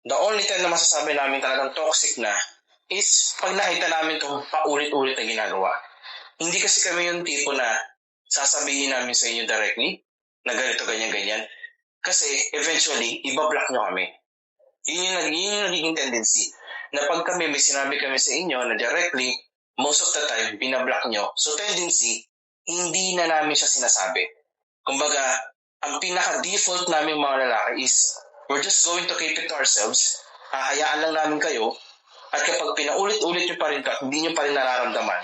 The only time na masasabi namin talagang toxic na is pag nakita namin itong paulit-ulit na ginagawa. Hindi kasi kami yung tipo na sasabihin namin sa inyo directly na ganito, ganyan. Kasi eventually, ibablock nyo kami. Yun yung nagiging tendency. Na pag kami may sinabi kami sa inyo na directly, most of the time, binablock nyo. So tendency, hindi na namin siya sinasabi. Kumbaga, ang pinaka-default namin mga lalaki is we're just going to keep it to ourselves. Hahayaan lang namin kayo. At kapag pinaulit-ulit nyo pa rin at hindi nyo pa rin nararamdaman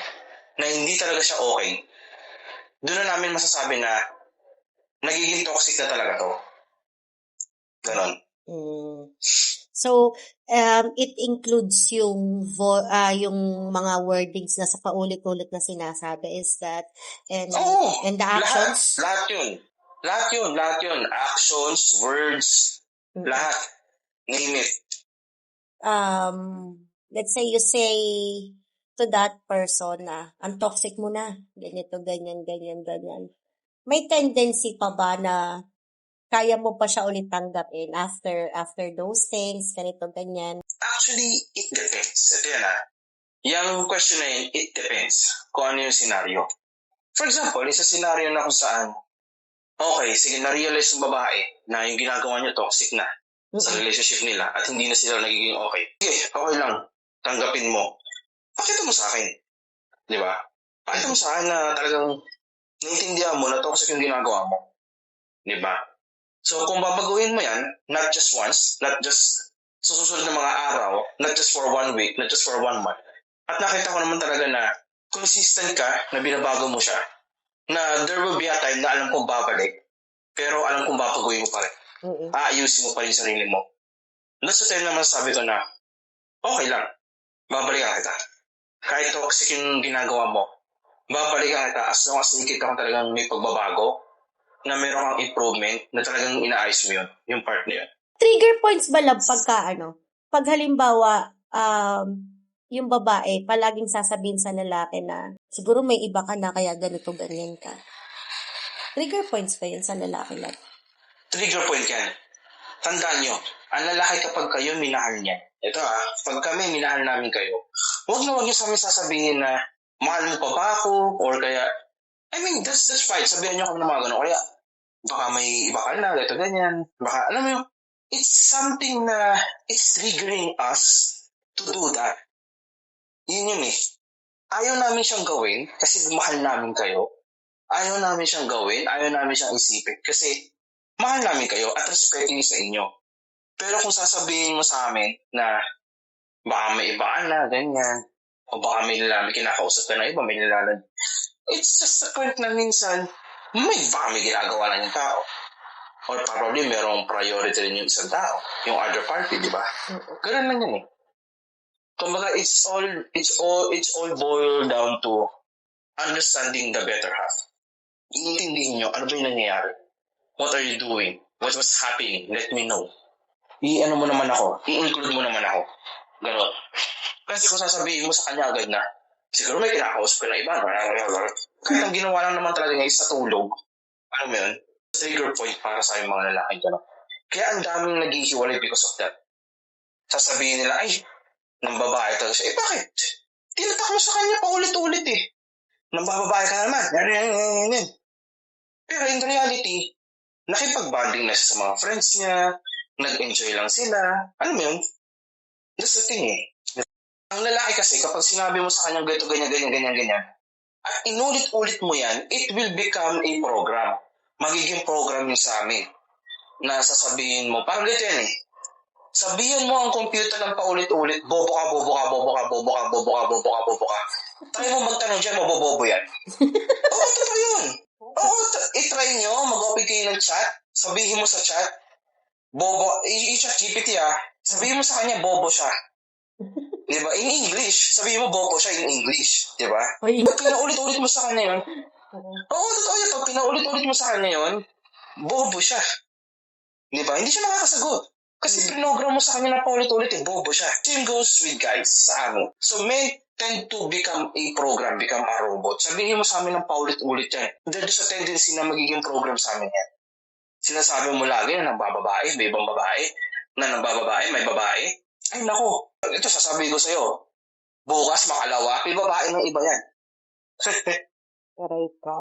na hindi talaga siya okay, doon na namin masasabi na nagiging toxic na talaga to. Ganon. So, it includes yung mga wordings na sa paulit-ulit na sinasabi is that, and the actions? Lahat yun. Actions, words, lahat. Name it. Let's say you say to that person na, ang toxic mo na, ganito, ganyan. May tendency pa ba na kaya mo pa siya ulit tanggapin after those things, ganito, ganyan? Actually, it depends. Ito yan yung question na yun, it depends kung ano yung scenario. For example, isa scenario na kung saan, okay, sige, na-realize ng babae na yung ginagawa niya toxic na sa relationship nila at hindi na sila nagiging okay. Sige, okay lang. Tanggapin mo. Pakita mo sa akin. Di ba? Pakita mo sa akin na talagang naiintindihan mo na toxic yung ginagawa mo. Di ba? So, kung babaguhin mo yan, not just once, not just sa susunod na mga araw, not just for 1 week, not just for 1 month. At nakita ko naman talaga na consistent ka na binabago mo siya. Na there will be a time na alam kong babalik, pero alam kong babaguhin mo pa rin. Aayusin mo pa rin sarili mo. Nasa time naman sabi ko na, okay lang, babalikan kita. Kahit toxic yung ginagawa mo, babalikan kita as long as nakikita ko talagang may pagbabago, na meron kang improvement, na talagang inaayos mo yun, yung part na yun. Trigger points ba lang pag halimbawa, yung babae, palaging sasabihin sa lalaki na, siguro may iba ka na kaya ganito, ganyan ka. Trigger points ba yun sa lalaki lang? Trigger point yan. Tandaan nyo, ang lalaki kapag kayo minahal niya. Ito pag kami minahal namin kayo, huwag nyo sa amin sasabihin na, mahal mo pa ba ako? Or kaya, I mean, that's fine. Sabihan nyo kami ng mga gano'n. Kaya, baka may iba ka na, ito ganyan. Baka, alam mo yun, it's something na it's triggering us to do that. Yun yun Ayaw namin siyang gawin kasi mahal namin kayo. Ayaw namin siyang gawin, ayaw namin siyang isipin kasi mahal namin kayo at respeto niyo sa inyo. Pero kung sasabihin mo sa amin na baka may iba ka na, ganyan, o baka may kinakausap ka na iba, may nilalag, it's just a point na minsan, baka may ginagawa na yung tao. Or probably merong priority rin yung isang tao, yung other party, di ba? Ganun lang yun Kumbaga, it's all boiled down to understanding the better half. Iintindihin nyo, ano ba yung nangyayari? What are you doing? What was happening? Let me know. I-ano mo naman ako. I-include mo naman ako. Ganon. Kasi kung sasabihin mo sa kanya agad na, siguro may kinakausap ka na iba. Kahit ang ginawa lang naman talaga ngayon sa tulog. Ano mo yun? Trigger point para sa mga lalaki. Ganon. Kaya ang daming naghihiwalay because of that. Sasabihin nila, ay, nang babae talaga siya. Bakit? Tinatak mo sa kanya paulit-ulit Nang babae ka naman. Pero in reality, nakipag-bonding na siya sa mga friends niya, nag-enjoy lang sila. Alam mo yun? That's the thing Ang lalaki kasi, kapag sinabi mo sa kanya ganito, ganyan, at inulit-ulit mo yan, it will become a program. Magiging program yun sa amin. Na sasabihin mo, parang ganito yan Sabihin mo ang computer ng paulit-ulit, bobo ka. Try mo magtanong dyan, mabobobo yan. Oo, totoo yun. Oo, itry nyo, mag-open kayo ng chat, sabihin mo sa chat, bobo, i-chat GPT sabihin mo sa kanya, bobo siya. Diba? In English, sabihin mo, bobo siya in English. Diba? Pag pinaulit-ulit mo sa kanya yun, oo, totoo yun. Pag pinaulit-ulit mo sa kanya yun, bobo siya. Diba? Hindi siya makakasagot. Kasi program mo sa kanya na paulit-ulit, bobo siya. Same goes with guys sa amin. So men tend to become a program, become a robot. Sabihin mo sa amin ng paulit-ulit yan. There's a tendency na magiging program sa amin yan. Sinasabi mo lagi na ng bababae, may ibang babae. na nabababae, may babae. Ay nako, ito sasabihin ko sa'yo, bukas makalawa, may babae ng iba yan. Aray ka.